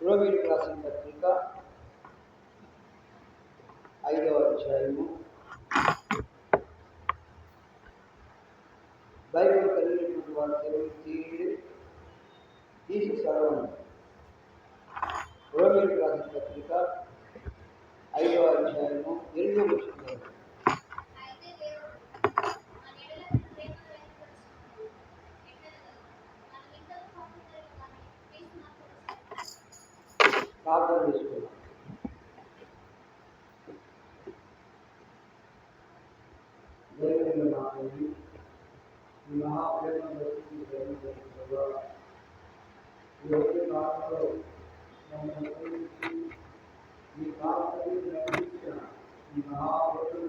రోమీయులకు రాసిన పత్రిక 5వ అధ్యాయము. బైబిల్ కలిగినటువంటి వారు తెలుగు తీసి చదవండి. రోమీయులకు రాసిన పత్రిక 5వ అధ్యాయము 8వ వచనం. ప్రార్థన చేసుకున్నాం. దేవుని మాటని ఈ మహాప్రేమ ఈ కాలంలో ఈ కాలంలో నడిపించిన ఈ మహాప్రేమ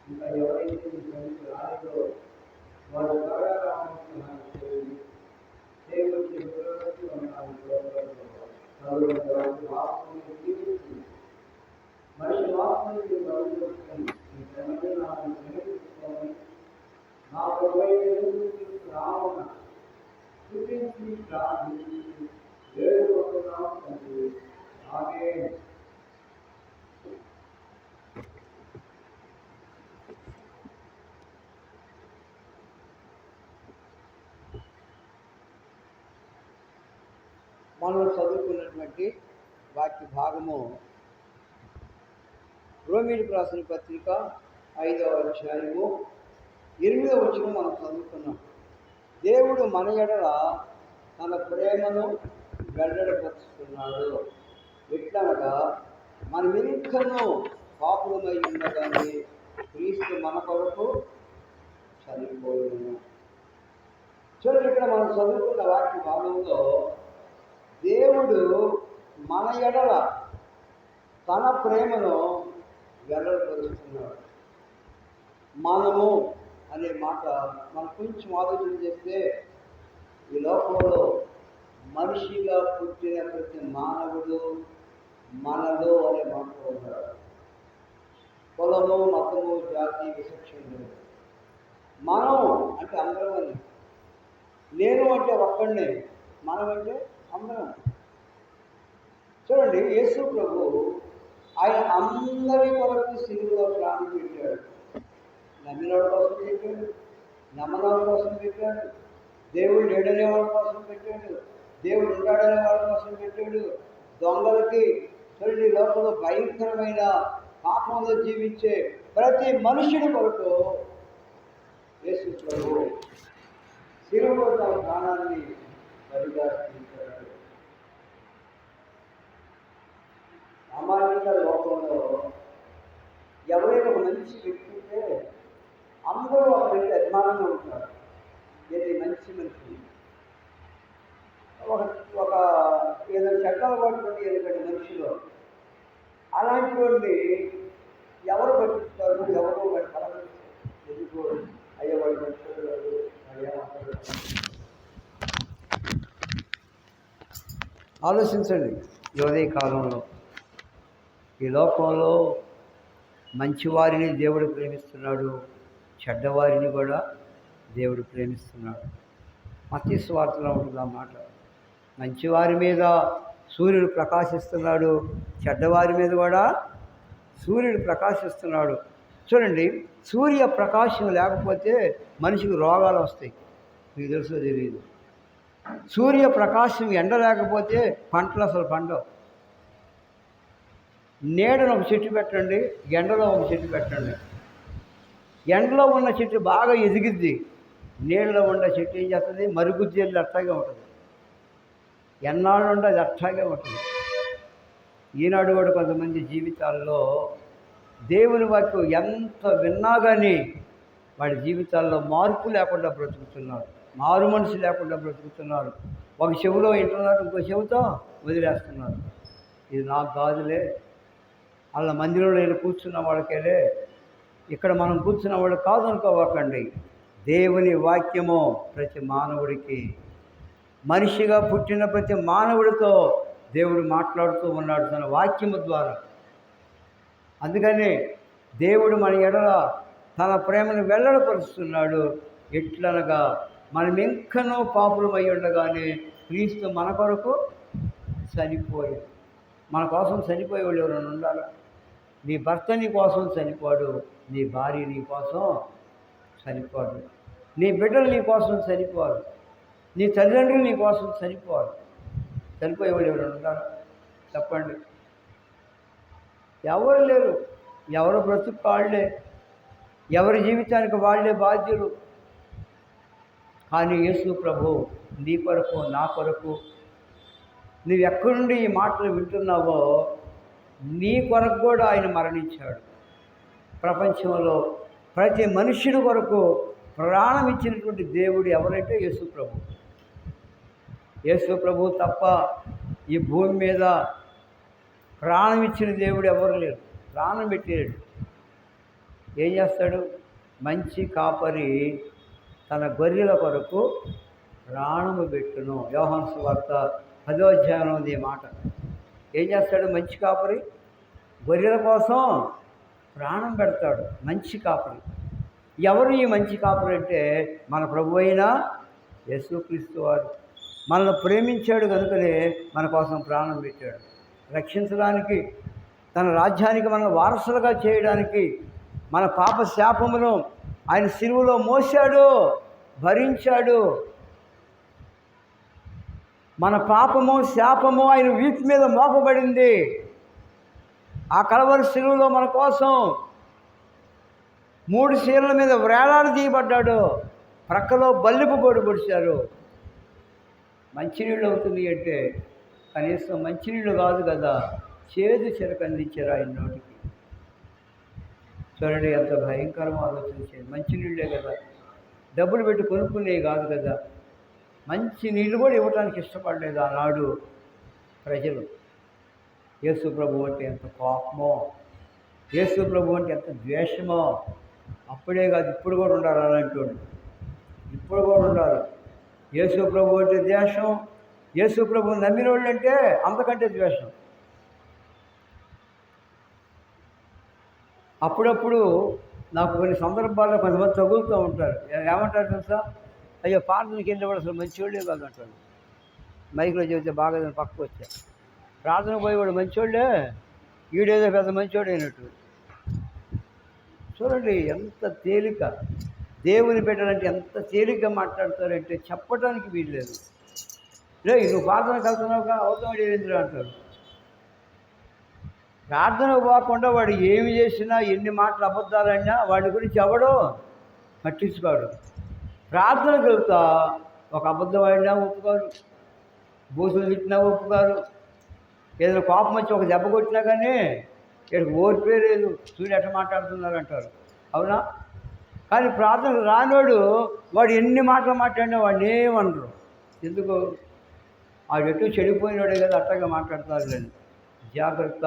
ఇంకా ఎవరైతే రాలేదో వారి ద్వారా మనిషి వాస్తవానికి నా రావణ చూపించి ప్రార్థించి వేడుకుంటున్నాం తండ్రి. ఆమేన్. మనం చదువుకున్నటువంటి వాక్య భాగము రోమీయులకు రాసిన పత్రిక 5వ అధ్యాయము 8వ వచనం మనం చదువుకున్నాం. దేవుడు మన ఎడల తన ప్రేమను వెల్లడిపరుస్తున్నాడు. ఎట్లనగా మనమింకనూ పాపులమై ఉండగానే క్రీస్తు మన కొరకు చనిపోయాను. చూడండి, ఇక్కడ మనం చదువుకున్న వాక్య భాగంలో దేవుడు మన ఎడల తన ప్రేమను వెల్లడిపరుస్తున్నాడు. మనము అనే మాట మనం కొంచెం ఆలోచన చేస్తే ఈ లోకంలో మనిషిగా పుట్టిన ప్రతి మానవుడు మనలో అనే మాట ఉన్నాడు. కులము, మతము, జాతి, విచక్షణ లేదు. మనం అంటే అందరం అని, నేను అంటే ఒక్కడినే, మనం అంటే అందరం. చూడండి, యేసు ప్రభు ఆయన అందరి కొరకు సిలువలో ప్రాణం పెట్టాడు. నమ్మినవాడి కోసం పెట్టాడు, నమ్మనవాడి కోసం పెట్టాడు, దేవుడు లేడనే వాడి కోసం పెట్టాడు, దేవుడు ఉన్నాడనే వాడి కోసం పెట్టాడు. దొంగలకి, చూడండి, లోకంలో భయంకరమైన పాపంలో జీవించే ప్రతి మనుషుడి కొరకు యేసు ప్రభు సిలువలో తన ప్రాణాన్ని బలిగా అర్పించాడు. సామాన్యంగా లోకంలో ఎవరైనా ఒక మంచి వ్యక్తి ఉంటే అందరూ ఒక వ్యక్తి అభిమానంగా ఉంటారు. ఏది మంచి మనిషి, ఒక ఏదైనా చట్టాలు పట్టుకుంటే ఏదైనా మనిషిలో అలాంటి ఎవరు పట్టిస్తారు, ఎవరు పలకరిస్తారు. ఎందుకు అయ్యా వాడి మనుషులు అయ్యా. ఆలోచించండి, యువదే కాలంలో ఈ లోకంలో మంచివారిని దేవుడు ప్రేమిస్తున్నాడు, చెడ్డవారిని కూడా దేవుడు ప్రేమిస్తున్నాడు. మత్తయి సువార్తలో ఉంటుంది ఆ మాట. మంచివారి మీద సూర్యుడు ప్రకాశిస్తున్నాడు, చెడ్డవారి మీద కూడా సూర్యుడు ప్రకాశిస్తున్నాడు. చూడండి, సూర్య ప్రకాశం లేకపోతే మనిషికి రోగాలు వస్తాయి. మీకు తెలుసో తెలియదు. సూర్య ప్రకాశం ఎండ లేకపోతే పంటలు అసలు పండవు. నీడను ఒక చెట్టు పెట్టండి, ఎండలో ఒక చెట్టు పెట్టండి. ఎండలో ఉన్న చెట్టు బాగా ఎదిగిద్ది, నీళ్ళలో ఉన్న చెట్టు ఏం చేస్తుంది, మరుగుజ్జి వెళ్ళి అట్టాగే ఉంటుంది. ఎన్నాళ్ళు ఉంటే అది అట్టాగే ఉంటుంది. ఈనాడు కూడా కొంతమంది జీవితాల్లో దేవుని వాక్యం ఎంత విన్నా కానీ వాడి జీవితాల్లో మార్పు లేకుండా బ్రతుకుతున్నారు, మారు మనసు లేకుండా బ్రతుకుతున్నారు. ఒక చెవిలో వింటున్నారు, ఇంకో చెవితో వదిలేస్తున్నారు. ఇది నాకు కాదులే, వాళ్ళ మందిరంలో నేను కూర్చున్న వాళ్ళకేలే, ఇక్కడ మనం కూర్చున్న వాళ్ళు కాదు అనుకోవకండి. దేవుని వాక్యము ప్రతి మానవుడికి, మనిషిగా పుట్టిన ప్రతి మానవుడితో దేవుడు మాట్లాడుతూ ఉన్నాడు తన వాక్యము ద్వారా. అందుకని దేవుడు మన ఎడల తన ప్రేమను వెల్లడిపరుస్తున్నాడు. ఎట్లనగా మనం ఇంకనూ పాపులమై ఉండగానే క్రీస్తు మన కొరకు చనిపోయాడు. మన కోసం చనిపోయేవాళ్ళు ఎవరైనా ఉండాలా? నీ భర్త నీ కోసం చనిపోడు, నీ భార్య నీ కోసం చనిపోడు, నీ బిడ్డలు నీ కోసం చనిపోరు, నీ తల్లిదండ్రులు నీ కోసం చనిపోరు. చనిపోయేవాళ్ళు ఎవరైనా ఉండాలా? చెప్పండి. ఎవరు లేరు. ఎవరు బ్రతుకు వాళ్ళే, ఎవరి జీవితానికి వాళ్ళే బాధ్యులు. కానీ యేసు ప్రభు నీ కొరకు నా కొరకు, నువ్వు ఎక్కడి నుండి ఈ మాటలు వింటున్నావో నీ కొరకు కూడా ఆయన మరణించాడు. ప్రపంచంలో ప్రతి మనుష్యుని కొరకు ప్రాణం ఇచ్చినటువంటి దేవుడు ఎవరంటే యేసు ప్రభు. యేసు ప్రభు తప్ప ఈ భూమి మీద ప్రాణం ఇచ్చిన దేవుడు ఎవరు లేరు. ప్రాణం పెట్టాడు. ఏం చేస్తాడు? మంచి కాపరి తన గొర్రెల కొరకు ప్రాణము పెట్టును. యోహాను సువార్త 10వ అధ్యాయంలో ఉంది ఈ మాట. ఏం చేస్తాడు మంచి కాపరి? గొర్రెల కోసం ప్రాణం పెడతాడు. మంచి కాపరి. ఎవరు ఈ మంచి కాపరి అంటే మన ప్రభు అయిన యేసుక్రీస్తు వారు. మనల్ని ప్రేమించాడు కనుకనే మన కోసం ప్రాణం పెట్టాడు. రక్షించడానికి, తన రాజ్యానికి మనం వారసులుగా చేయడానికి, మన పాప శాపమును ఆయన శిలువలో మోసాడు, భరించాడు. మన పాపము శాపము ఆయన వీపు మీద మోపబడింది. ఆ కలవరి శిలువలో మన కోసం 3 శీలల మీద వేలాడదీయబడ్డాడు. ప్రక్కలో బల్లిపు పొడి పొడిచారు. మంచినీళ్ళు అవుతుంది అంటే కనీసం మంచినీళ్ళు కాదు కదా, చేదు చెరకు అందించారు ఆయన నోటికి. చూడండి ఎంత భయంకరమో ఆలోచించేది. మంచినీళ్ళే కదా, డబ్బులు పెట్టి కొనుక్కునేవి కాదు కదా. మంచి నీళ్ళు కూడా ఇవ్వడానికి ఇష్టపడలేదు ఆనాడు ప్రజలు. యేసు ప్రభు అంటే ఎంత కోపమో, యేసు ప్రభు అంటే ఎంత ద్వేషమో. అప్పుడే కాదు, ఇప్పుడు కూడా ఉండాలి అలాంటి వాళ్ళు. ఇప్పుడు కూడా ఉండాలి. యేసు ప్రభు అంటే ద్వేషం, యేసు ప్రభు నమ్మిన వాళ్ళు అంటే అంతకంటే ద్వేషం. అప్పుడప్పుడు నాకు కొన్ని సందర్భాల్లో కొంతమంది తగులుతూ ఉంటారు. ఏమంటారు తెలుసా? అయ్యో ప్రార్థనకి వెళ్ళేవాడు అసలు మంచివాళ్ళే కాదు అంటాడు. మైక్లో చెబితే బాగా పక్కకు వచ్చా. ప్రార్థన పోయేవాడు మంచివాళ్ళే, ఈడేదో పెద్ద మంచివాడు అయినట్టు. చూడండి ఎంత తేలిక. దేవుని బిడ్డలంటే ఎంత తేలిగ్గా మాట్లాడతారంటే చెప్పడానికి వీల్లేదు. నువ్వు ప్రార్థనకు వెళ్తున్నావుగా, అవుతాడు ఏంద్రా అంటారు. ప్రార్థన పోకుండా వాడు ఏమి చేసినా, ఎన్ని మాటలు అబద్ధాలన్నా వాడి గురించి ఎవడో పట్టించుకోడు. ప్రార్థనకు వెళ్తా ఒక అబద్ధం ఆడినా ఒప్పుకోరు, బూసులు తిట్టినా ఒప్పుకోరు, ఏదైనా కోపం వచ్చి ఒక దెబ్బ కొట్టినా కానీ ఇక్కడికి ఓర్పే లేదు, చూడు ఎట్లా మాట్లాడుతున్నారు అంటారు. అవునా? కానీ ప్రార్థనకు రానోడు వాడు ఎన్ని మాటలు మాట్లాడినా వాడిని ఏమనరు. ఎందుకు? వాడు ఎటు చెడిపోయినాడే కదా అట్టగా మాట్లాడతారు. లేని జాగ్రత్త.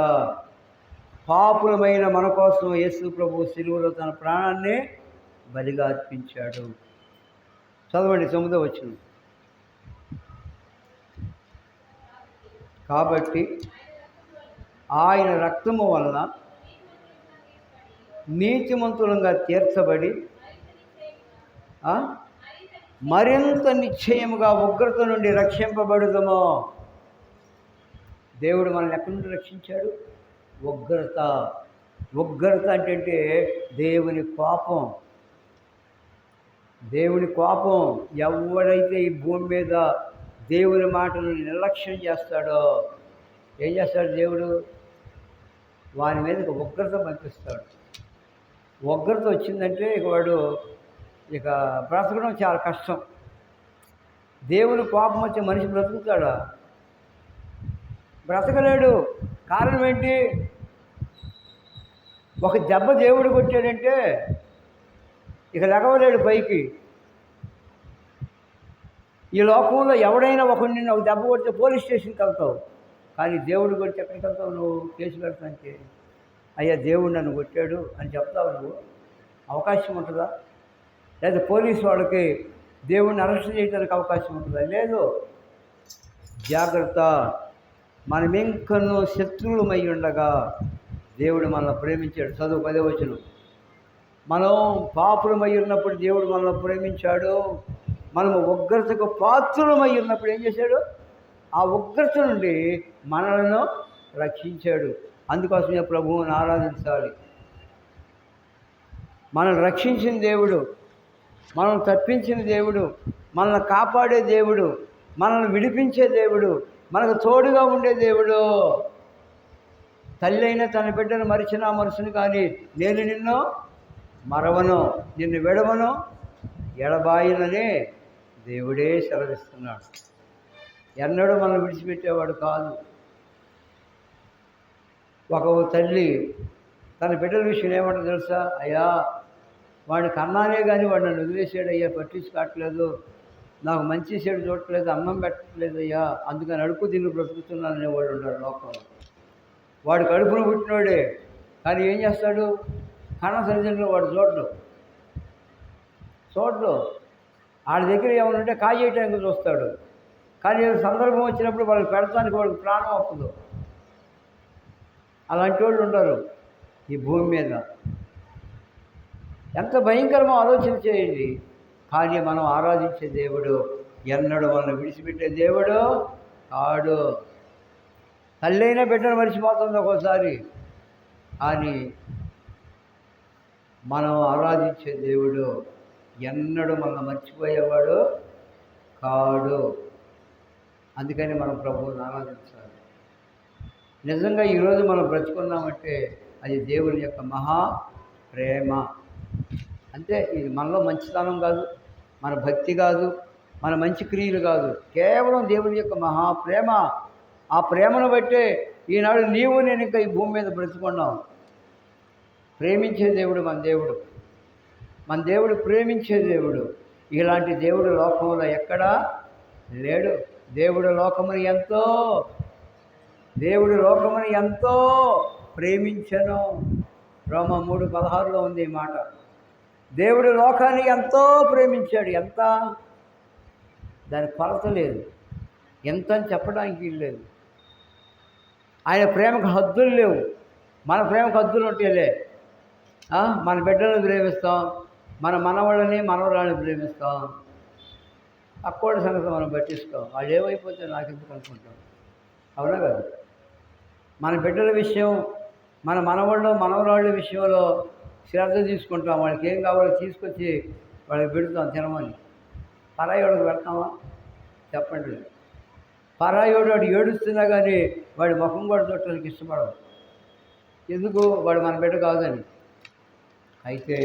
పాపులమైన మన కోసం యేసు ప్రభు శిలువలో తన ప్రాణాన్ని బలిగా అర్పించాడు. చదవండి 9వ వచనం. కాబట్టి ఆయన రక్తము వలన నీతిమంతులంగా తీర్చబడి మరింత నిశ్చయముగా ఉగ్రత నుండి రక్షింపబడుదము. దేవుడు మనల్ని ఎక్కడి నుండి రక్షించాడు? ఉగ్రత. ఉగ్రత అంటే దేవుని కోపం. దేవుని కోపం. ఎవడైతే ఈ భూమి మీద దేవుని మాటను నిర్లక్ష్యం చేస్తాడో ఏం చేస్తాడు దేవుడు? వాని మీదకి ఉగ్రత పంపిస్తాడు. ఉగ్రత వచ్చిందంటే ఇక వాడు ఇక బ్రతకడం చాలా కష్టం. దేవుని కోపం వచ్చే మనిషి బ్రతుకుతాడా? బ్రతకలేడు. కారణం ఏంటి? ఒక దెబ్బ దేవుడు కొట్టాడంటే ఇక లెగవలేడు పైకి. ఈ లోకంలో ఎవడైనా నిన్ను ఒక దెబ్బ కొడితే పోలీస్ స్టేషన్కి వెళ్తావు. కానీ దేవుడు కొడితే ఎక్కడికి వెళ్తావు? నువ్వు కేసు పెడతానికి. అయ్యా దేవుడు నన్ను కొట్టాడు అని చెప్తావు. నువ్వు అవకాశం ఉంటుందా? లేదా పోలీసు వాళ్ళకి దేవుడిని అరెస్ట్ చేయడానికి అవకాశం ఉంటుందా? లేదు. జాగ్రత్త. మనం ఇంకనూ శత్రువులమై ఉండగా దేవుడు మనల్ని ప్రేమించాడు. చదువు 10వ వచనం. మనం పాపులమై ఉన్నప్పుడు దేవుడు మనల్ని ప్రేమించాడు. మనము ఉగ్రతకు పాత్రులమై ఉన్నప్పుడు ఏం చేశాడు? ఆ ఉగ్రత నుండి మనలను రక్షించాడు. అందుకోసమే ప్రభువుని ఆరాధించాలి. మనల్ని రక్షించిన దేవుడు, మనల్ని తప్పించిన దేవుడు, మనల్ని కాపాడే దేవుడు, మనల్ని విడిపించే దేవుడు, మనకు తోడుగా ఉండే దేవుడు. తల్లి అయినా తన బిడ్డను మరిచినా మనసును, కానీ నేను నిన్ను మరవను, నిన్ను విడవను, ఎడబాయిననే దేవుడే సెలవిస్తున్నాడు. ఎన్నడూ మనం విడిచిపెట్టేవాడు కాదు. ఒక తల్లి తన బిడ్డల విషయం ఏమంటో తెలుసా? అయ్యా, వాడిని కన్నానే కానీ వాడు నన్ను వదిలేసాడు అయ్యా, పట్టించుకోవట్లేదు, నాకు మంచి చెడు చూడట్లేదు, అన్నం పెట్టట్లేదు అయ్యా, అందుకని అడుపు తిని బ్రతుకుతున్నాను అనేవాడు ఉన్నాడు లోకంలో. వాడు కడుపును పుట్టినోడే, కానీ ఏం చేస్తాడు? కన్న సరిజనులు వాడు చూడడు. వాళ్ళ దగ్గర ఏమనుంటే కాజేయటానికి చూస్తాడు, కానీ సందర్భం వచ్చినప్పుడు వాళ్ళకి పెడతానికి వాడికి ప్రాణం అవ్వదు. అలాంటి వాళ్ళు ఉండరు ఈ భూమి మీద. ఎంత భయంకరమో ఆలోచన చేయండి. కానీ మనం ఆరాధించే దేవుడు ఎన్నడూ మనల్ని విడిచిపెట్టే దేవుడు కాడు. తల్లైనా బిడ్డను మర్చిపోతుంది ఒక్కోసారి, కానీ మనం ఆరాధించే దేవుడు ఎన్నడూ మనల్ని మర్చిపోయేవాడు కాడు. అందుకని మనం ప్రభువుని ఆరాధించాలి. నిజంగా ఈరోజు మనం బ్రతుకున్నామంటే అది దేవుని యొక్క మహా ప్రేమ. అంతే. ఇది మనలో మంచితనం కాదు, మన భక్తి కాదు, మన మంచి క్రియలు కాదు, కేవలం దేవుని యొక్క మహా ప్రేమ. ఆ ప్రేమను బట్టే ఈనాడు నీవు నేను ఇంకా ఈ భూమి మీద బ్రతుకున్నాం. ప్రేమించే దేవుడు మన దేవుడు. మన దేవుడు ప్రేమించే దేవుడు. ఇలాంటి దేవుడు లోకంలో ఎక్కడా లేడు. దేవుడు లోకముని ఎంతో ప్రేమించెను. రోమా 3:16 ఉంది ఈ మాట. దేవుడు లోకాన్ని ఎంతో ప్రేమించాడు. ఎంత? దాని కొరత లేదు. ఎంత అని చెప్పడానికి లేదు. ఆయన ప్రేమకు హద్దులు లేవు. మన ప్రేమకు హద్దులు ఉంటేలే. మన బిడ్డలను ప్రేమిస్తాం, మన మనవాళ్ళని మనవరాళ్ళని ప్రేమిస్తాం, అక్కోడి సంగతి మనం పట్టిస్తాం. వాళ్ళు ఏమైపోతే నాకెందుకు అనుకుంటాం. అవునా కదా? మన బిడ్డల విషయం, మన మనవాళ్ళు మనవరాళ్ళ విషయంలో శ్రద్ధ తీసుకుంటాం. వాళ్ళకి ఏం కావాలో తీసుకొచ్చి వాళ్ళకి పెడతాం తినమని. పరాయి వాళ్ళకి పెడతామా? చెప్పండి. పరాయోడు వాడు ఏడుస్తున్నా కానీ వాడి ముఖం కూడా చూడటానికి ఇష్టపడదు. ఎందుకు? వాడు మన బిడ్డ కాదని. అయితే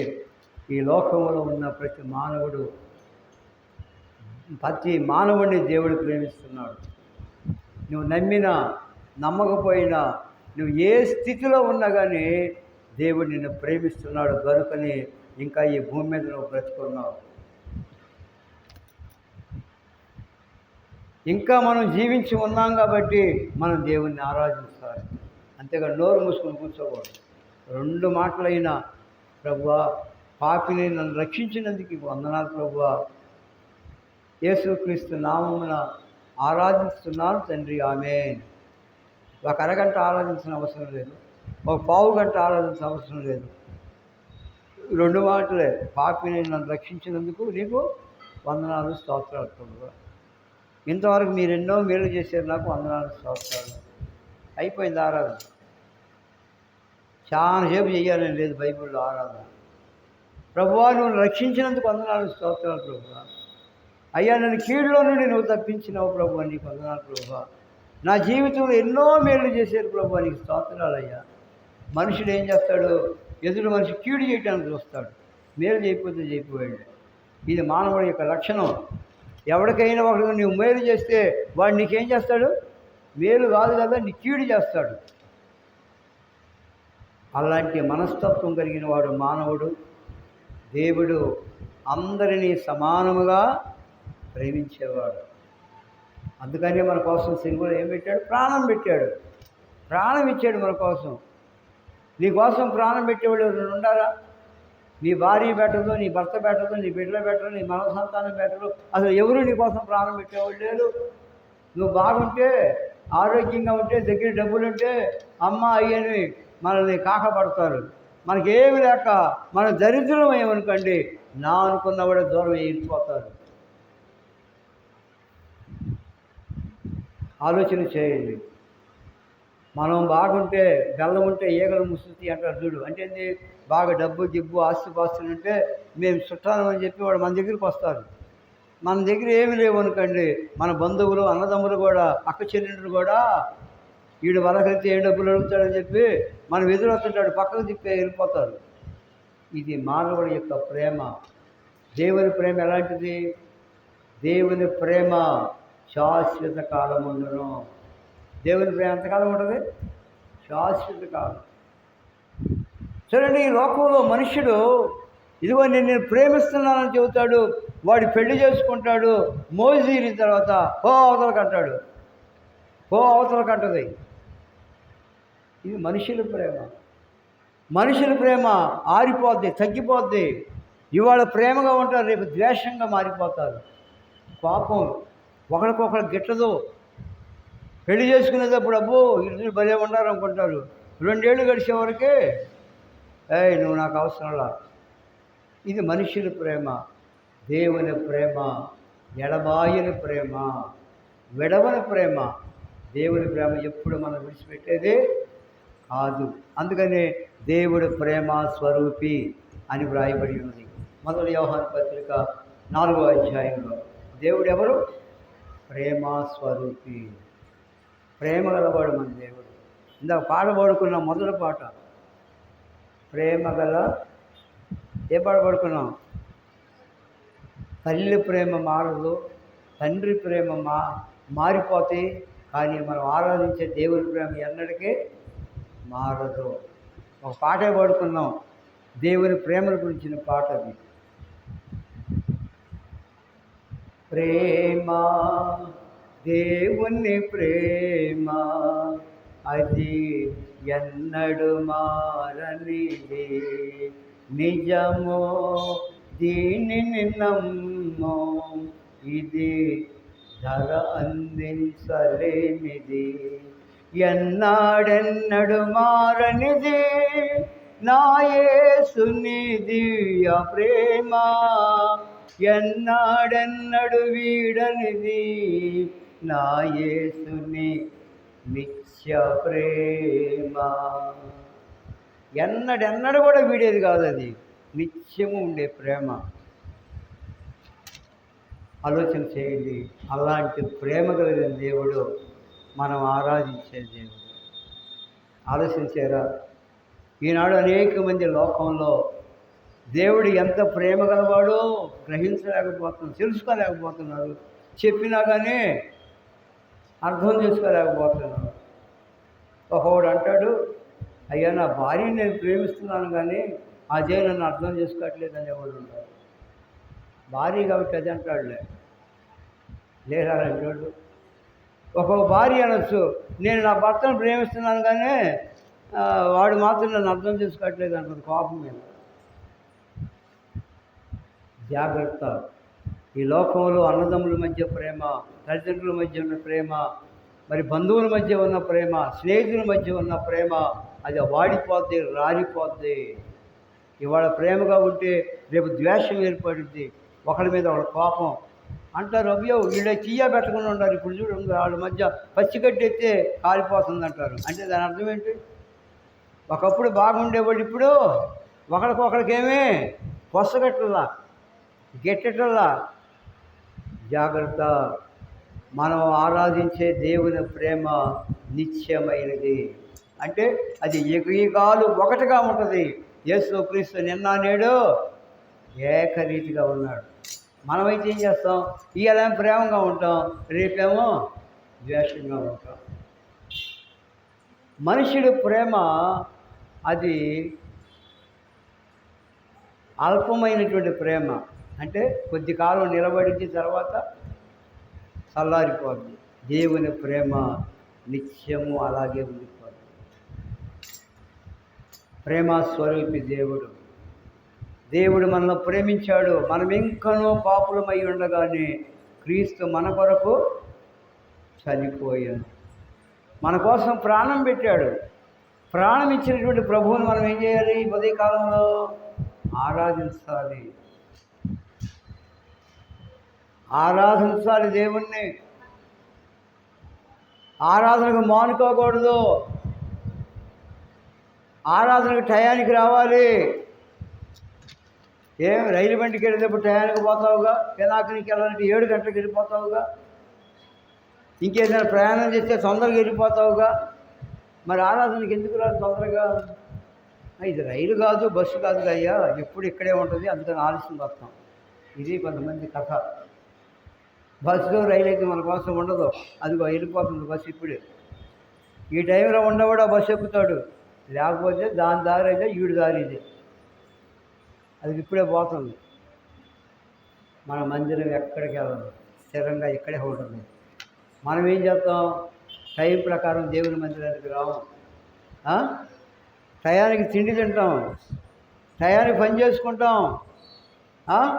ఈ లోకంలో ఉన్న ప్రతి మానవుడిని దేవుడు ప్రేమిస్తున్నాడు. నువ్వు నమ్మినా నమ్మకపోయినా, నువ్వు ఏ స్థితిలో ఉన్నా కానీ దేవుడు నిన్ను ప్రేమిస్తున్నాడు. గనుకని ఇంకా ఈ భూమి మీద నువ్వు బ్రతుకున్నావు. ఇంకా మనం జీవించి ఉన్నాం కాబట్టి మనం దేవుణ్ణి ఆరాధించాలి. అంతేగా నోరు మూసుకొని కూర్చోకూడదు. 2 మాటలైనా, ప్రభువా పాపిని నన్ను రక్షించినందుకు వందనాలు ప్రభువా, యేసుక్రీస్తు నామమున ఆరాధిస్తున్నాను తండ్రి, ఆమేన్. ఒక అరగంట ఆరాధించిన అవసరం లేదు, ఒక పావు గంట ఆరాధించిన అవసరం లేదు. 2 మాటలే. పాపిని నన్ను రక్షించినందుకు నీకు వందనాలు, స్తోత్రాలు ప్రభువా. ఇంతవరకు మీరు ఎన్నో మేలు చేశారు, నాకు వందనాలు, స్తోత్రాలు. అయిపోయింది ఆరాధన. చాలాసేపు చేయాలని లేదు బైబిల్లో ఆరాధన. ప్రభువా నువ్వు రక్షించినందుకు వందనాలు, స్తోత్రాలు ప్రభువా. అయ్యా నన్ను కీడులో నుండి నువ్వు తప్పించినావు ప్రభువా, నీకు వందనాలు ప్రభువా. నా జీవితంలో ఎన్నో మేలు చేశారు ప్రభువా, నీకు స్తోత్రాలు అయ్యా. మనుషుడు ఏం చేస్తాడు? ఎదురు మనిషి కీడు చేయడానికి చూస్తాడు, మేలు చేయకపోతే చేయకపోయాడు. ఇది మానవుడి యొక్క లక్షణం. ఎవరికైనా ఒకరు నువ్వు మేలు చేస్తే వాడు నీకేం చేస్తాడు? మేలు కాదు కదా, నీ కీడు చేస్తాడు. అలాంటి మనస్తత్వం కలిగిన వాడు మానవుడు. దేవుడు అందరినీ సమానముగా ప్రేమించేవాడు. అందుకనే మన కోసం సిలువలో ఏం పెట్టాడు? ప్రాణం పెట్టాడు. ప్రాణం ఇచ్చాడు మన కోసం. నీ కోసం ప్రాణం పెట్టేవాడు ఎవరు ఉండారా? నీ భార్య పెట్టదు, నీ భర్త పెట్టదు, నీ బిడ్డలు పెట్టరు, నీ మనవ సంతానం పెట్టరు. అసలు ఎవరు నీ కోసం ప్రాణం పెట్టేవాళ్ళు లేరు. నువ్వు బాగుంటే, ఆరోగ్యంగా ఉంటే, దగ్గర డబ్బులు ఉంటే అమ్మ అయ్యని మనల్ని కాకపడతారు. మనకేమి లేక మన దరిద్రం ఏమనుకోండి, నా అనుకున్నవాడే దూరం వెళ్ళిపోతారు. ఆలోచన చేయండి. మనం బాగుంటే బెల్లం ఉంటే ఈగలు ముసుగుతాయి అంటారు చూడు. అంటే ఏంది? బాగా డబ్బు గిబ్బు ఆస్తిపాస్తులు ఉంటే మేము చుట్టాలం అని చెప్పి వాడు మన దగ్గరికి వస్తారు. మన దగ్గర ఏమి లేవు అనుకోండి, మన బంధువులు అన్నదమ్ములు కూడా అక్క చెల్లెండ్రులు కూడా వీడు వలకెళ్తే ఏ డబ్బులు అడుగుతాడని చెప్పి మనం ఎదురొస్తుంటాడు, పక్కకు తిప్పి వెళ్ళిపోతారు. ఇది మానవుడి యొక్క ప్రేమ. దేవుని ప్రేమ ఎలాంటిది? దేవుని ప్రేమ శాశ్వత కాలం ఉండును. దేవుని ప్రేమ ఎంతకాలం ఉంటుంది? శాశ్వత కాలం. చూడండి, ఈ లోకంలో మనుషుడు ఇదిగో నేను ప్రేమిస్తున్నానని చెబుతాడు, వాడు పెళ్లి చేసుకుంటాడు, మోజీని తర్వాత అవతలకు అంటాడు, అవతలకు అంటది. ఇది మనుషుల ప్రేమ. మనుషుల ప్రేమ ఆరిపోద్ది, తగ్గిపోద్ది. ఇవాళ ప్రేమగా ఉంటారు, రేపు ద్వేషంగా మారిపోతారు. కోపం ఒకరికొకరు గిట్టదు. పెళ్లి చేసుకునేటప్పుడు అబ్బో ఇద్దరు భలే ఉన్నారు అనుకుంటారు. 2 ఏళ్ళు గడిచే వరకే నువ్వు నాకు అవసరంలా. ఇది మనుషుల ప్రేమ. దేవుని ప్రేమ ఎడబాయని ప్రేమ, విడవని ప్రేమ. దేవుని ప్రేమ ఎప్పుడు మనం విడిచిపెట్టేదే కాదు. అందుకనే దేవుడు ప్రేమ స్వరూపి అని వ్రాయబడి ఉంది. 1 యోహాను పత్రిక 4వ అధ్యాయంలో దేవుడు ఎవరు? ప్రేమ స్వరూపి. ప్రేమ గలవాడు మన దేవుడు. ఇందాక పాట పాడుకున్నాం, మొదటి పాట ప్రేమ గల. ఏ పాట పాడుకున్నాం? తల్లి ప్రేమ మారదు, తండ్రి ప్రేమ మారిపోతాయి, కానీ మనం ఆరాధించే దేవుని ప్రేమ ఎన్నటికీ మారదు. ఒక పాటే పాడుకున్నాం, దేవుని ప్రేమల గురించిన పాట అది. ప్రేమ, దేవుని ప్రేమ అది ఎన్నడు మారనిది, నిజమో దీనిని నమ్మో, ఇది ధర అందించలేనిది, ఎన్నాడెన్నడు మారనిది నా యేసుని దివ్య ప్రేమ, ఎన్నాడెన్నడు వీడనిది నా యేసుని నిత్య ప్రేమ. ఎన్నడెన్నడు కూడా వీడేది కాదు, అది నిత్యము ఉండే ప్రేమ. ఆలోచన చేయండి, అలాంటి ప్రేమ కలిగిన దేవుడు మనం ఆరాధించే దేవుడు. ఆలోచించారా? ఈనాడు అనేక మంది లోకంలో దేవుడు ఎంత ప్రేమ గలవాడో గ్రహించలేకపోతున్నారు, తెలుసుకోలేకపోతున్నారు. చెప్పినా కానీ అర్థం చేసుకోలేకపోతున్నారు. ఒకడు అంటాడు, అయ్యా నా భార్యని నేను ప్రేమిస్తున్నాను కానీ అదే నన్ను అర్థం చేసుకోవట్లేదు అనేవాడు ఉంటాడు. భార్య కాబట్టి అది అంటాడులే, లేరాలంటాడు. ఒక్కొక్క భార్య అనొచ్చు, నేను నా భర్తను ప్రేమిస్తున్నాను కానీ వాడు మాత్రం నన్ను అర్థం చేసుకోవట్లేదు అంటుంది కోపం మీద. జాగ్రత్త. ఈ లోకంలో అన్నదమ్ముల మధ్య ప్రేమ, తల్లిదండ్రుల మధ్య ఉన్న ప్రేమ, మరి బంధువుల మధ్య ఉన్న ప్రేమ, స్నేహితుల మధ్య ఉన్న ప్రేమ, అది వాడిపోద్ది, రాలిపోద్ది. ఇవాళ ప్రేమగా ఉంటే రేపు ద్వేషం ఏర్పడుద్ది, ఒకరి మీద ఒకళ్ళ కోపం అంటారు. అయ్యో వీళ్ళ తీయ పెట్టకుండా ఉండాలి, ఇప్పుడు చూడు వాళ్ళ మధ్య పచ్చిగడ్డి ఎత్తే కాలిపోతుంది అంటారు. అంటే దాని అర్థం ఏంటి? ఒకప్పుడు బాగుండేవాళ్ళు ఇప్పుడు ఒకరికొకరికేమీ పొసగట్లా, గెట్టటల్లా. జాగ్రత్త. మనం ఆరాధించే దేవుని ప్రేమ నిత్యమైనది. అంటే అది యుగాలు ఒకటిగా ఉంటుంది. యేసు క్రీస్తు నిన్న నేడు ఏకరీతిగా ఉన్నాడు. మనమైతే ఏం చేస్తాం? ఇవాళ ప్రేమగా ఉంటాం, రేపేమో ద్వేషంగా ఉంటాం. మనుషుడి ప్రేమ అది అల్పమైనటువంటి ప్రేమ. అంటే కొద్ది కాలం నిలబడింది, తర్వాత చల్లారిపోద్ది. దేవుని ప్రేమ నిత్యము అలాగే ఉండిపోద్ది. ప్రేమ స్వరూపి దేవుడు. దేవుడు మనల్ని ప్రేమించాడు. మనం ఇంకనూ పాపులమై ఉండగానే క్రీస్తు మన కొరకు చనిపోయాడు, మన కోసం ప్రాణం పెట్టాడు. ప్రాణం ఇచ్చినటువంటి ప్రభువుని మనం ఏం చేయాలి? ఈ ఉదయకాలంలో ఆరాధించాలి, ఆరాధించాలి దేవుణ్ణి. ఆరాధనకు మానుకోకూడదు. ఆరాధనకు టయానికి రావాలి. రైలు బండికి వెళ్ళేటప్పుడు టయానికి పోతావుగా, పినాకినికి వెళ్ళాలంటే 7 గంటలకు వెళ్ళిపోతావుగా, ఇంకేదైనా ప్రయాణం చేస్తే తొందరగా వెళ్ళిపోతావుగా. మరి ఆరాధనకి ఎందుకు రాదు తొందరగా? ఇది రైలు కాదు, బస్సు కాదు అయ్యా, ఎప్పుడు ఇక్కడే ఉంటుంది, అందుకని ఆలస్యం వస్తాం. ఇది కొంతమంది కథ. బస్సు రైలు అయితే మన కోసం ఉండదు, అదిగో వెళ్ళిపోతుంది బస్సు ఇప్పుడే. ఈ టైంలో ఉండవాడు ఆ బస్సు ఎక్కుతాడు, లేకపోతే దాని దారి అయితే ఈడు దారి ఇది, అది ఇప్పుడే పోతుంది. మన మందిరం ఎక్కడికి వెళ్ళదు, స్థిరంగా ఇక్కడే ఉంటుంది. మనం ఏం చేస్తాం? టైం ప్రకారం దేవుని మందిరానికి రాము. టయానికి తిండి తింటాం, టయానికి పని చేసుకుంటాం.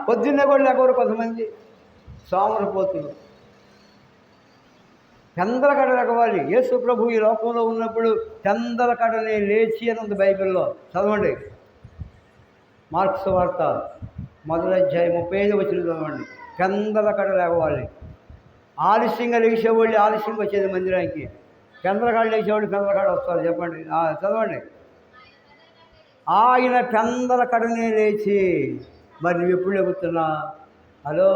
పొద్దున్నే కూడా లేకపోరు కొంతమంది సోమరిపోతులు. చంద్రకడ లెగవాలి. యేసు ప్రభు ఈ లోకంలో ఉన్నప్పుడు చంద్రకడని లేచి అని ఉంది బైబిల్లో, చదవండి. మార్క్స్ వార్త 1వ అధ్యాయం 35వ వచనం చదవండి. చంద్రకడ లేవాలి. ఆలస్యంగా లేచేవాళ్ళు ఆలస్యంగా వచ్చేది మందిరానికి, చంద్రకాడ లేచేవాళ్ళు చంద్రకాడ వస్తారు. చెప్పండి, చదవండి. ఆయన చంద్రకడనే లేచి, మరి నువ్వు ఎప్పుడు లెగుతున్నా? హలో,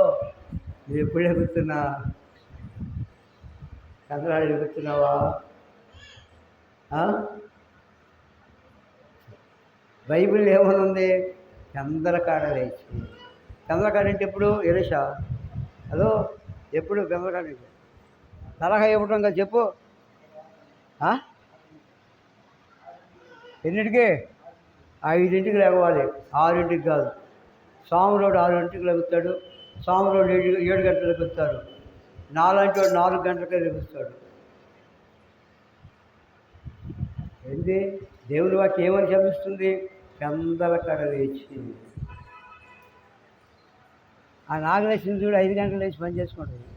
నువ్వు ఎప్పుడు లెగుతున్నా? చంద్రకాడ లెగుతున్నావా? బైబిల్ ఏమనుంది? చంద్రకాడ లేచి. చంద్రకాడ అంటే ఎప్పుడు? ఎలిషా. హలో, ఎప్పుడు చంద్రకాడ? సలహా ఇవ్వటం కదా, చెప్పు. ఎన్నింటికి? 5ంటికి లేవాలి, 6ంటికి కాదు. సోమరోడు 6ంటికి లెగుతాడు, సోమరోడు 7 గంటలకు లెగుతాడు, నాలాంటి వాడు 4 గంటలకే లెగుస్తాడు. ఏంటి దేవుని వాక్యం ఏమని క్షమిస్తుంది? చంద్రకడ లేచి. ఆ నాగలక్ష్మి చూడు 5 గంటలు లేచి పని చేసుకుంటుంది,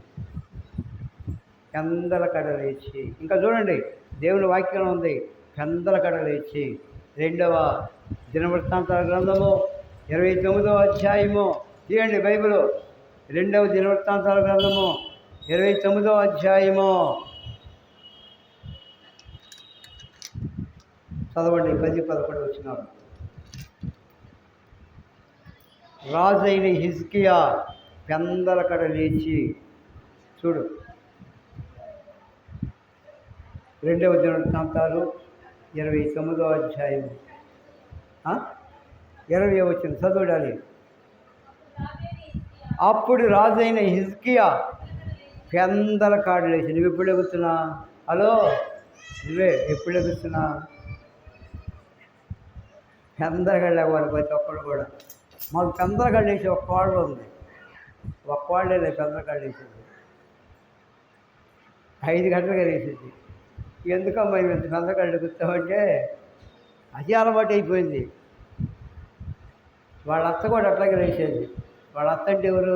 చంద్రకడ లేచి. ఇంకా చూడండి, దేవుని వాక్యం ఉంది, చంద్రకడ లేచి. 2వ దినవృత్తాంతాల గ్రంథము 29వ అధ్యాయము తీయండి బైబిల్. 2వ దినవృత్తాంతాల గ్రంథము 29వ అధ్యాయము చదవండి. 10-11 వచనాలు. రాజైన హిజ్కియా చంద్రకడ లేచి. చూడు, 2వ దినవృత్తాంతాలు 29వ అధ్యాయం 20వ వచనం చదవడాలి. అప్పుడు రాజైన హిజ్కియా చంద్రకాడ లేచి. నువ్వు ఎప్పుడు లెగుతున్నా? హలో, నువ్వే ఎప్పుడు లెగుతున్నా? చంద్రకాడ లేవాలి ప్రతి ఒక్కడు కూడా. మాకు చంద్రకాడ లేచి ఒక్కవాళ్ళు ఉంది, ఒక్కవాళ్ళే లేదు చంద్రకాడ లేచేది. 5 గంటలుగా లేచేది. ఎందుకమ్మా ఇంత చంద్రకాడ లెగుతామంటే అది అలవాటు అయిపోయింది. వాళ్ళ అత్త కూడా అట్లాగే లేచేది. వాళ్ళ అత్త అంటే ఎవరు?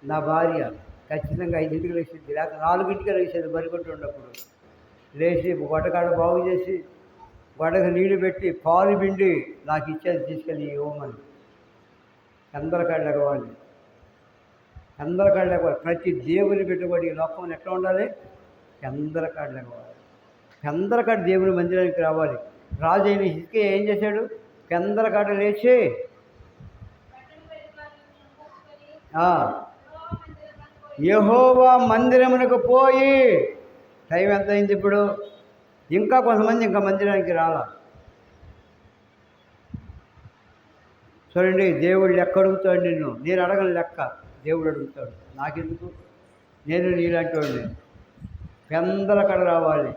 నా భార్య. ఖచ్చితంగా 5ంటికి లేచేది, లేకపోతే 4ంటికి లేచేది. బరిగొట్టు ఉన్నప్పుడు లేచి గొడ్డకాడ బాగు చేసి, గొడ్డకు నీళ్లు పెట్టి, పాలు పిండి నాకు ఇచ్చేది, తీసుకెళ్ళి ఇవ్వమని. చంద్రకాడ లెగవాలి, చంద్రకాడ లెగవాలి. ప్రతి దేవుని పెట్టుబడి ఈ లోకంలో ఎట్లా ఉండాలి? చంద్రకాడ లెగవాలి. చంద్రకాడ దేవుని మందిరానికి రావాలి. రాజైన హిజ్కియా ఏం చేశాడు? చంద్రకాడ లేచి యెహోవా మందిరమునకు పోయి. టైం ఎంత అయింది ఇప్పుడు? ఇంకా కొంతమంది ఇంకా మందిరానికి రాలా. చూడండి, దేవుడు లెక్క అడుగుతాడు నిన్ను. నేను అడగను లెక్క, దేవుడు అడుగుతాడు. నాకెందుకు? నేను నీలాంటి వాడిని. చంద్రకడ రావాలి.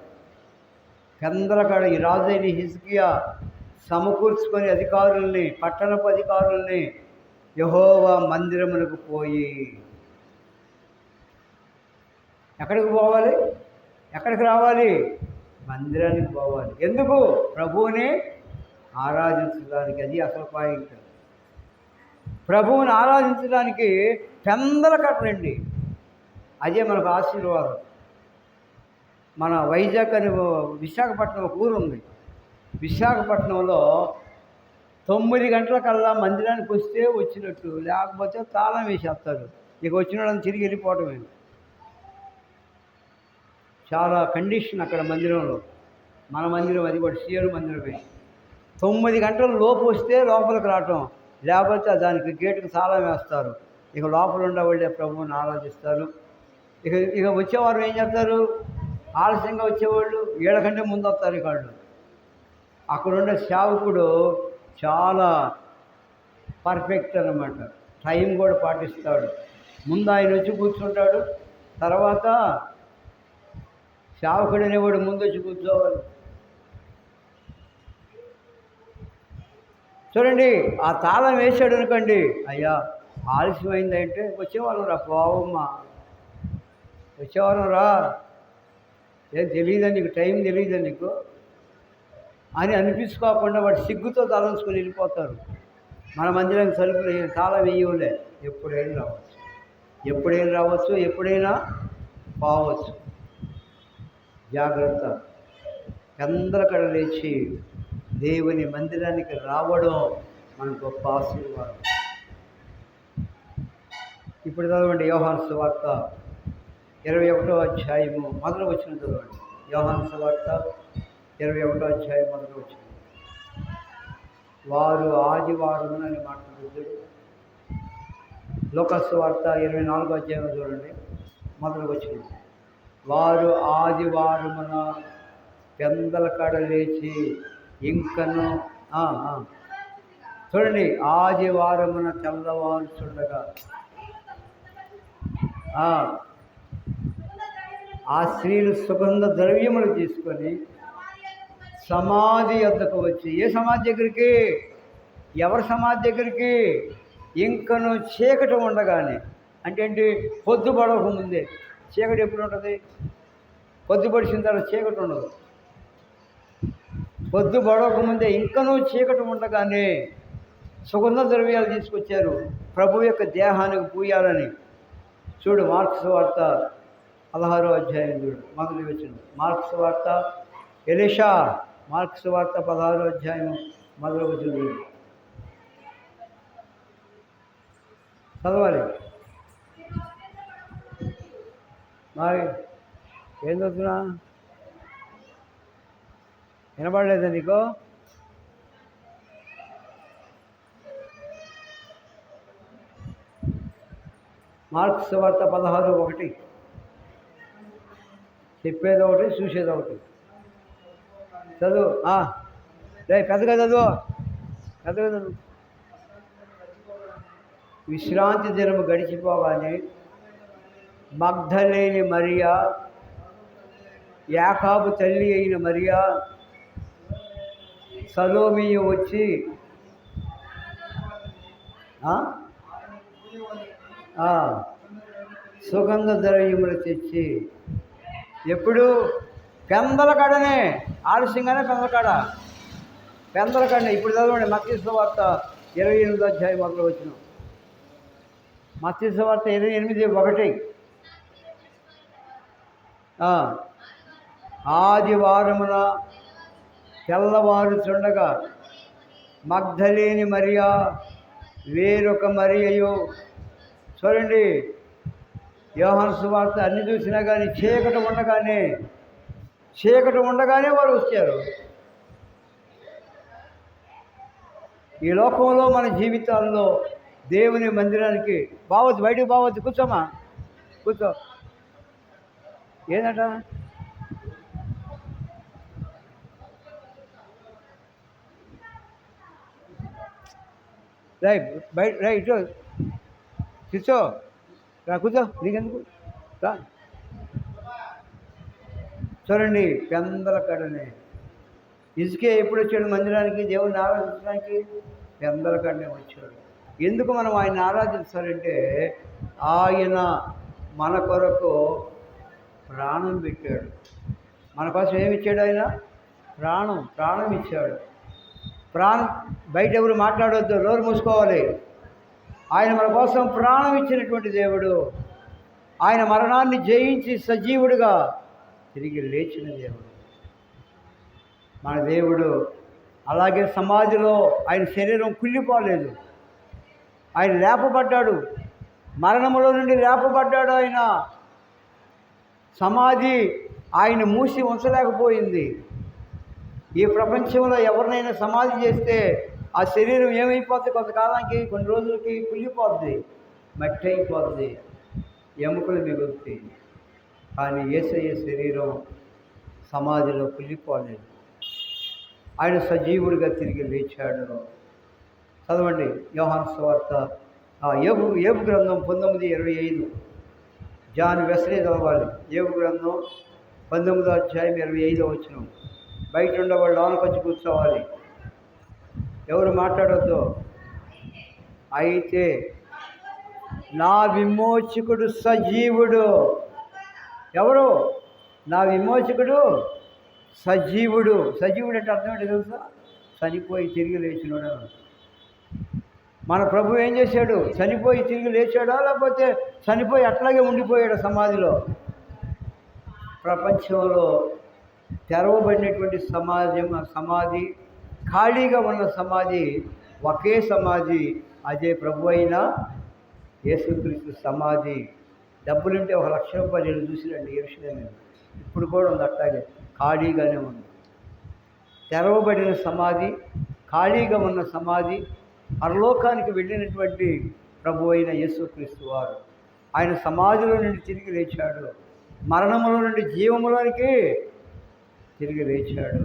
చంద్రకడ ఈ రాజైన హిజ్కియా సమకూర్చుకొని అధికారుల్ని, పట్టణపు అధికారుల్ని యెహోవా మందిరమునకు పోయి. ఎక్కడికి పోవాలి? ఎక్కడికి రావాలి? మందిరానికి పోవాలి. ఎందుకు? ప్రభువుని ఆరాధించడానికి. అది అసలు పాయింట్. ప్రభువుని ఆరాధించడానికి చంద్రకడ రండి. అదే మనకు ఆశీర్వాదం. మన వైజాగ్ అని విశాఖపట్నం ఒక ఊరు ఉంది. విశాఖపట్నంలో 9 గంటలకల్లా మందిరానికి వస్తే వచ్చినట్టు, లేకపోతే తాళం వేసేస్తారు. ఇక వచ్చిన వాళ్ళని తిరిగి వెళ్ళిపోవటమే. చాలా కండిషన్ అక్కడ మందిరంలో. మన మందిరం అది కూడా సీఎరు మందిరమే. 9 గంటల లోపు వస్తే లోపలికి రావటం, లేకపోతే దానికి గేటుకి తాళం వేస్తారు. ఇక లోపల ఉండేవాళ్ళే ప్రభువుని ఆరాధిస్తారు. ఇక ఇక వచ్చేవారు ఏం చేస్తారు, ఆలస్యంగా వచ్చేవాళ్ళు 7 కంటే ముందు వస్తారు. ఇక వాళ్ళు అక్కడుండే సేవకుడు చాలా పర్ఫెక్ట్ అన్నమాట. టైం కూడా పాటిస్తాడు. ముందు ఆయన వచ్చి కూర్చుంటాడు, తర్వాత సేవకుడు అనేవాడు ముందు వచ్చి కూర్చోవాలి. చూడండి, ఆ తాళం వేసాడు అనుకోండి, అయ్యా ఆలస్యమైంది అంటే వచ్చేవాళ్ళం రా పోవమ్మా, వచ్చేవాళ్ళం రా, ఏం తెలియదా నీకు, టైం తెలియదా నీకు అని అనిపించుకోకుండా వాడు సిగ్గుతో తలంచుకొని వెళ్ళిపోతారు. మన మందిరానికి సరుకులు తాళం వేయలే, ఎప్పుడైనా రావచ్చు, ఎప్పుడైనా రావచ్చు, ఎప్పుడైనా పోవచ్చు. జాగ్రత్త. అందరికడ లేచి దేవుని మందిరానికి రావడం మన గొప్ప ఆశీర్వాదం. ఇప్పుడు చదవండి యోహాను సువార్త 21వ అధ్యాయము మొదలు వచ్చిన చదవండి. యోహాను సువార్త 21వ అధ్యాయం మొదలు వచ్చిన. వారు ఆదివారమున అని మాట్లాడుతారు. లోకాసు వార్త 24వ అధ్యాయం చూడండి, మొదలు వచ్చిన. వారు ఆదివారమున పెందల కాడ లేచి ఇంకను చూడండి, ఆదివారమున తెల్లవారుచుండగా ఆ స్త్రీలు సుగంధ ద్రవ్యములు తీసుకొని సమాధి వద్దకు వచ్చి, ఏ సమాధి దగ్గరికి, ఎవరి సమాధి దగ్గరికి, ఇంకను చీకటి ఉండగానే, అంటే ఏంటి, పొద్దుపడక ముందే. చీకటి ఎప్పుడు ఉంటుంది, పొద్దుపడిచిన తర్వాత చీకటి ఉండదు. పొద్దుపడక ముందే ఇంకనూ చీకటి ఉండగానే సుగంధ ద్రవ్యాలు తీసుకొచ్చారు ప్రభు యొక్క దేహానికి పూయాలని. చూడు మార్క్స్ వార్త 16వ అధ్యాయం చూడు, మొదలు వచ్చిన. మార్క్స్ వార్త ఎలీషా, మార్క్స్ వార్త 16వ అధ్యాయం మొదలు వచ్చిన చూడు, చదవాలి. మరి ఏం చదువుతున్నా, వినపడలేదా నీకు? మార్క్స్ వార్త 16:1. చెప్పేది ఒకటి, చూసేది ఒకటి. చదువు పెద్దగా చదువు, పెద్దగా చదువు. విశ్రాంతి దినము గడిచిపోగానే మగ్ధలేని మరియా, యాకోబు తల్లి అయిన మరియా, సలోమియు వచ్చి సుగంధ ద్రవ్యములు తెచ్చి, ఎప్పుడు, పెందల కాడనే, ఆలస్యంగానే పెందల కాడనే. ఇప్పుడు చదవండి మత్తయి సువార్త 28వ అధ్యాయం మొదలు వచ్చిన. మత్తయి సువార్త 28:1. ఆదివారమున తెల్లవారుచుండగా మగ్ధలేని మరియా, వేరొక మరియయు. చూడండి, యోహాను సువార్త అన్ని చూసినా కానీ చీకటి ఉండగానే వారు వచ్చారు. ఈ లోకంలో మన జీవితాల్లో దేవుని మందిరానికి బావద్దు, బయటకు బావద్దు, కూర్చోమా, కూర్చో. ఏందట, రైట్ కూర్చో, కూర్చో, నీకెందుకు రా. చూడండి, పెందల కడనే. ఇసుకే ఎప్పుడు వచ్చాడు మందిరానికి, దేవుడిని ఆరాధించడానికి? పెందల కడనే వచ్చాడు. ఎందుకు మనం ఆయన ఆరాధించాలంటే, ఆయన మన కొరకు ప్రాణం పెట్టాడు. మన కోసం ఏమి ఇచ్చాడు ఆయన? ప్రాణం ఇచ్చాడు. బయట ఎవరు మాట్లాడవద్దు, నోరు మూసుకోవాలి. ఆయన మన కోసం ప్రాణం ఇచ్చినటువంటి దేవుడు. ఆయన మరణాన్ని జయించి సజీవుడిగా తిరిగి లేచిన దేవుడు మన దేవుడు. అలాగే సమాధిలో ఆయన శరీరం కుళ్ళిపోలేదు, ఆయన లేపబడ్డాడు, మరణములో నుండి లేపబడ్డాడు. ఆయన సమాధి ఆయన మూసి ఉంచలేకపోయింది. ఈ ప్రపంచంలో ఎవరినైనా సమాధి చేస్తే ఆ శరీరం ఏమైపోద్ది, కొంతకాలానికి కొన్ని రోజులకి కుళ్ళిపోద్ది, మట్టి అయిపోద్ది, ఎముకలు మిగులుతాయి. కానీ యేసయ్య శరీరం సమాధిలో కుళ్ళిపోలేదు. ఆయన సజీవుడిగా తిరిగి లేచాడు. చదవండి యోహాను సువార్త ఏబు గ్రంథం 19:25. జాన్ వెస్లీ చదవాలి. ఏబు గ్రంథం 19వ అధ్యాయం 25వ వచనం. బయట ఉండేవాళ్ళు లోనకొచ్చి కూర్చోవాలి, ఎవరు మాట్లాడొద్దు. అయితే నా విమోచకుడు సజీవుడు. ఎవరు? నా విమోచకుడు సజీవుడు. సజీవుడు అంటే అర్థం ఏంటి తెలుసా? చనిపోయి తిరిగి లేచినాడు. మన ప్రభు ఏం చేశాడు? చనిపోయి తిరిగి లేచాడా, లేకపోతే చనిపోయి అట్లాగే ఉండిపోయాడు సమాధిలో? ప్రపంచంలో తెరవబడినటువంటి సమాధి, ఖాళీగా ఉన్న సమాధి ఒకే సమాధి, అదే ప్రభు అయిన యేసుక్రీస్తు సమాధి. డబ్బులుంటే 1 లక్ష రూపాయలు చూసిరండి యెరూషలేము. ఇప్పుడు కూడా ఉంది అట్లాగే, ఖాళీగానే ఉంది. తెరవబడిన సమాధి, ఖాళీగా ఉన్న సమాధి, పరలోకానికి వెళ్ళినటువంటి ప్రభు అయిన యేసుక్రీస్తు వారు ఆయన సమాధిలో నుండి తిరిగి లేచాడు. మరణములో నుండి జీవములోనికి తిరిగి లేచాడు.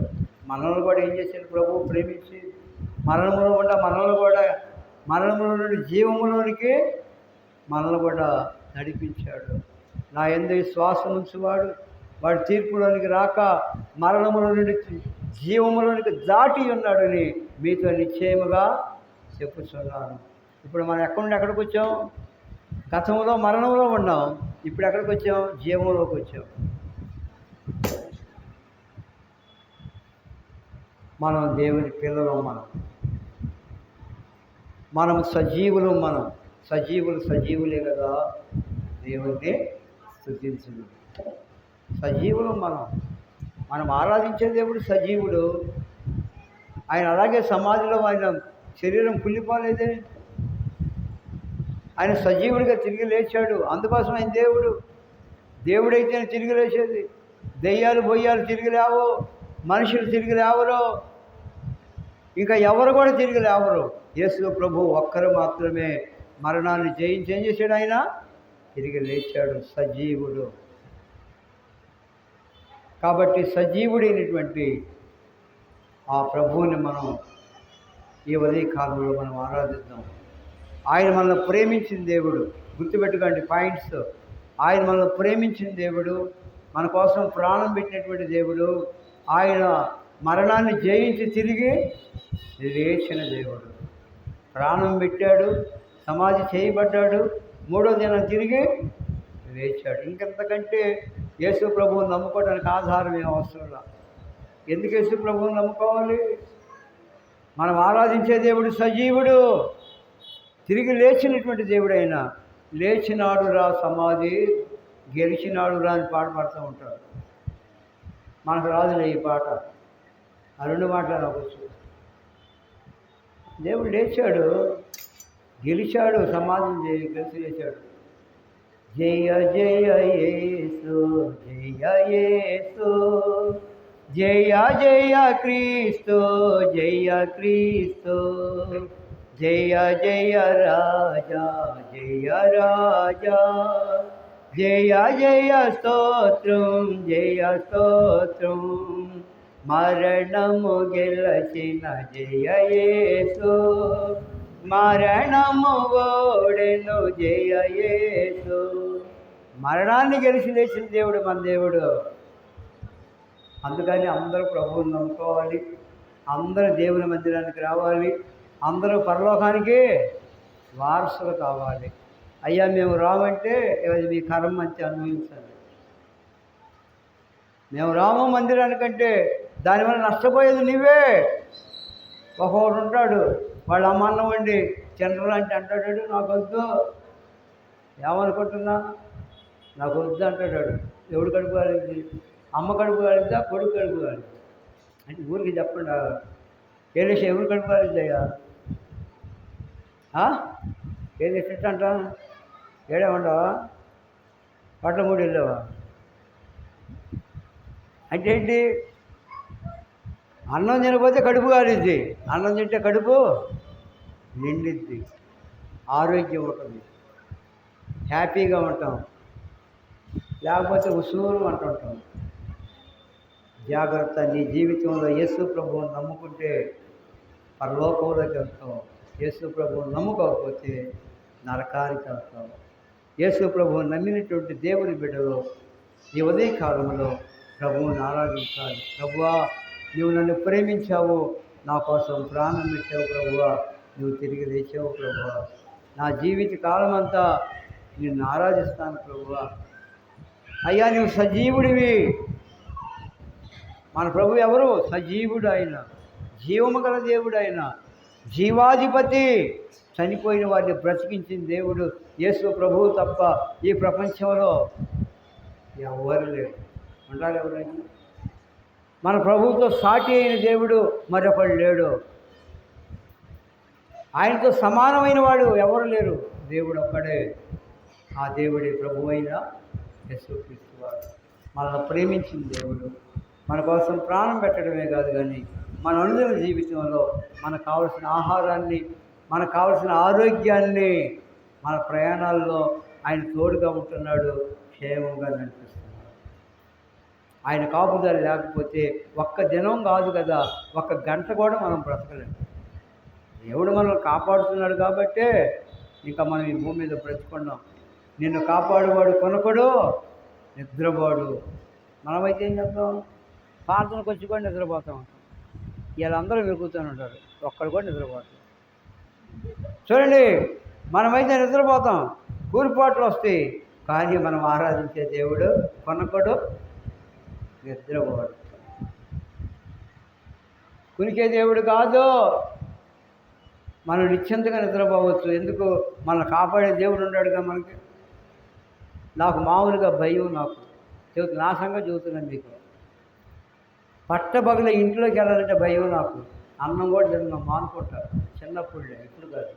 మనల్ని కూడా ఏం చేశాడు ప్రభు? ప్రేమించి మరణములో మరణములో నుండి జీవములోనికి మనల్ని కూడా నడిపించాడు. నా యందు విశ్వాసం ఉంచువాడు వాడి తీర్పులోనికి రాక మరణములో నుండి జీవములోనికి దాటి ఉన్నాడని మీతో నిశ్చయముగా చెప్పుచున్నాను. ఇప్పుడు మనం ఎక్కడికి వచ్చాం? గతంలో మరణంలో ఉన్నాం, ఇప్పుడు ఎక్కడికి వచ్చాం? జీవంలోకి వచ్చాం. మనం దేవుని పిల్లలు, మనం సజీవులు. సజీవులే కదా దేవుడిని స్తుతించును. సజీవులు మనం ఆరాధించే దేవుడు సజీవుడు. ఆయన అలాగే సమాధిలో ఆయన శరీరం కుళ్ళిపోలేదే, ఆయన సజీవుడిగా తిరిగి లేచాడు. అందుకోసం ఆయన దేవుడైతే తిరిగి లేచేది. దెయ్యాలు బొయ్యాలు తిరిగి లేవు, మనుషులు తిరిగి లేవరు, ఇంకా ఎవరు కూడా తిరిగి లేవరు. యేసు ప్రభు ఒక్కరు మాత్రమే మరణాన్ని జయించి ఏం చేశాడు? ఆయన తిరిగి లేచాడు, సజీవుడు. కాబట్టి సజీవుడైనటువంటి ఆ ప్రభువుని మనం ఈ ఉదయకాలంలో మనం ఆరాధిద్దాం. ఆయన మనల్ని ప్రేమించిన దేవుడు. గుర్తుపెట్టుకోండి పాయింట్స్. ఆయన మనల్ని ప్రేమించిన దేవుడు, మన కోసం ప్రాణం పెట్టినటువంటి దేవుడు, ఆయన మరణాన్ని జయించి తిరిగి లేచిన దేవుడు. ప్రాణం పెట్టాడు, సమాధి చేయబడ్డాడు, 3వ దినం తిరిగి లేచాడు. ఇంకెంతకంటే యేసు ప్రభువుని నమ్ముకోవడానికి ఆధారం ఏం అవసరం లేదు. ఎందుకు యేసు ప్రభువుని నమ్ముకోవాలి? మనం ఆరాధించే దేవుడు సజీవుడు, తిరిగి లేచినటువంటి దేవుడైనా. లేచినాడు రా సమాధి, గెలిచినాడు రా అని పాట పాడుతూ ఉంటాడు. మనకు రాదులే ఈ పాట, ఆ 2 మాటలు నాకు వచ్చు. దేవుడు లేచాడు, గెలిచాడు, సమాధిని గెలిచి లేచాడు. జయ జయ యేసు, జయ యేసు, జయ జయ క్రీస్తు, జయ క్రీస్తు, జయ జయ రాజా, జయ రాజా, జయ జయ స్తోత్రం, జయ స్తోత్రం, మరణము గెలచిన జయ యేసు, మరణము ఓడెను జయ యేసు. మరణాన్ని గెలిచి లేచిన దేవుడు మన దేవుడు. అందుకని అందరూ ప్రభువుని నమ్ముకోవాలి, అందరూ దేవుని మందిరానికి రావాలి, అందరూ పరలోకానికి వారసులు కావాలి. అయ్యా మేము రామంటే అది మీ కర్మ అంతే, అనుభవించండి. మేము రాము మందిరానికంటే దానివల్ల నష్టపోయేది నీవే. ఒకడు ఉంటాడు, వాళ్ళ అమ్మ అన్నం వండి తినరు అంటే అంటాడు, నాకు వద్దు. ఏమనుకుంటున్నా? నాకు వద్దు అంటాడు. ఎవడు కడుపు కాలింది? అమ్మ కడుపు కాలిద్దా, కొడుకు కడుపు కాలింది అంటే ఊరికి చెప్పండి. ఏలేసి ఎవరు కడుపు కాలిద్దయ్యా? ఏది ఎట్టంట? ఏడే ఉండవా? పట్ల మూడు వెళ్ళావా? అంటే ఏంటి? అన్నం తినకపోతే కడుపు కాలిద్ది, అన్నం తింటే కడుపు నిండిద్ది, ఆరోగ్యం ఉంటుంది, హ్యాపీగా ఉంటాం. లేకపోతే ఉసూరు అంటుంటాం. జాగ్రత్త, నీ జీవితంలో యేసు ప్రభువుని నమ్ముకుంటే పరలోకంలోకి వెళ్తావు. యేసు ప్రభువుని నమ్ముకోకపోతే నరకానికి వెళ్తావు. యేసు ప్రభువుని నమ్మినటువంటి దేవుని బిడ్డలు ఈ ఉదయకాలంలో ప్రభువుని ఆరాధించాలి. ప్రభువా, నువ్వు నన్ను ప్రేమించావు, నా కోసం ప్రాణం పెట్టావు ప్రభువా, నువ్వు తిరిగి లేచావు ప్రభువా, నా జీవిత కాలం అంతా నిన్ను ఆరాధిస్తాను ప్రభువా. అయ్యా, నువ్వు సజీవుడివి. మన ప్రభు ఎవరు? సజీవుడు ఆయన, జీవము గల దేవుడు ఆయన, జీవాధిపతి. చనిపోయిన వారిని బ్రతికించిన దేవుడు యేసు ప్రభువు తప్ప ఈ ప్రపంచంలో ఎవరు లేరు. అంటారు ఎవరైనా? మన ప్రభువుతో సాటి అయిన దేవుడు మరొకడు లేడు. ఆయనతో సమానమైన వాడు ఎవరు లేరు. దేవుడు ఒక్కడే. ఆ దేవుడే ప్రభు అయిన యేసుక్రీస్తు వారు. మనల్ని ప్రేమించిన దేవుడు, మన కోసం ప్రాణం పెట్టడమే కాదు, కానీ మన అనుదిన జీవితంలో మనకు కావలసిన ఆహారాన్ని, మనకు కావలసిన ఆరోగ్యాన్ని, మన ప్రయాణాల్లో ఆయన తోడుగా ఉంటున్నాడు, క్షేమంగా నడిపిస్తున్నాడు. ఆయన కాపుదల లేకపోతే ఒక్క దినం కాదు కదా, ఒక్క గంట కూడా మనం బ్రతకలేము. దేవుడు మనల్ని కాపాడుతున్నాడు కాబట్టే ఇంకా మనం ఈ భూమి మీద బ్రతుకున్నాం. నిన్ను కాపాడువాడు కొనకడు, నిద్రపోడు. మనమైతే ఏం చెప్తాం? ప్రార్థనకు వచ్చి కూడా నిద్రపోతాం. వీళ్ళందరూ వెతుకుతూనే ఉంటారు, ఒక్కడు కూడా నిద్రపోతాం. చూడండి, మనమైతే నిద్రపోతాం, కూలిపాట్లు వస్తాయి, కానీ మనం ఆరాధించే దేవుడు కొనకడు, నిద్రపోడు. కునికే దేవుడు కాదు. మనం నిశ్చింతగా నిద్రపోవచ్చు. ఎందుకు? మనల్ని కాపాడే దేవుడు ఉన్నాడుగా మనకి. నాకు మామూలుగా భయం, నాకు చెబుతున్నా, నా సంగతి చెబుతున్నాను మీకు. పట్టబగల ఇంట్లోకి వెళ్ళాలంటే భయం నాకు. అన్నం కూడా తిన్నాం మానుకుంటారు, చిన్నప్పుడులే, ఇప్పుడు కాదు.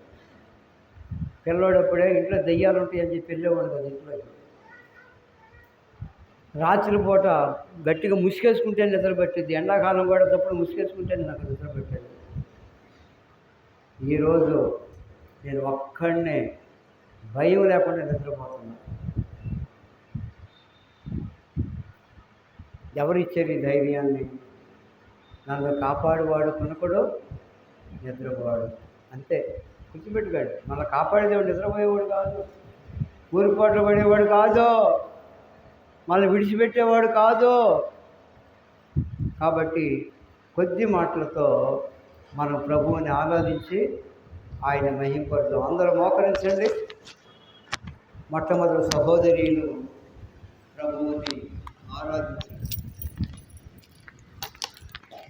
పిల్లోడప్పుడే ఇంట్లో దెయ్యాలు ఉంటాయి అని చెప్పి వెళ్ళేవాడు కదా ఇంట్లోకి. రాత్రి పూట గట్టిగా ముసుగేసుకుంటే నిద్ర పెట్టేది. ఎండాకాలం కూడా తప్పుడు ముసుగేసుకుంటే నాకు నిద్ర పెట్టేది. ఈరోజు నేను ఒక్కడనే భయం లేకుండా నిద్రపోతున్నా. ఎవరిచ్చారు ఈ ధైర్యాన్ని? నన్ను కాపాడువాడు కొనుకడు, నిద్రపోవాడు. అంతే, గుర్తుపెట్టుకోండి. మన కాపాడేవాడు నిద్రపోయేవాడు కాదు, ఊరిపాట్లు పడేవాడు కాదు, మనల్ని విడిచిపెట్టేవాడు కాదు. కాబట్టి కొద్ది మాటలతో మనం ప్రభువుని ఆరాధించి ఆయన మహింపడతాం. అందరూ మోకరించండి. మొట్టమొదటి సహోదరులు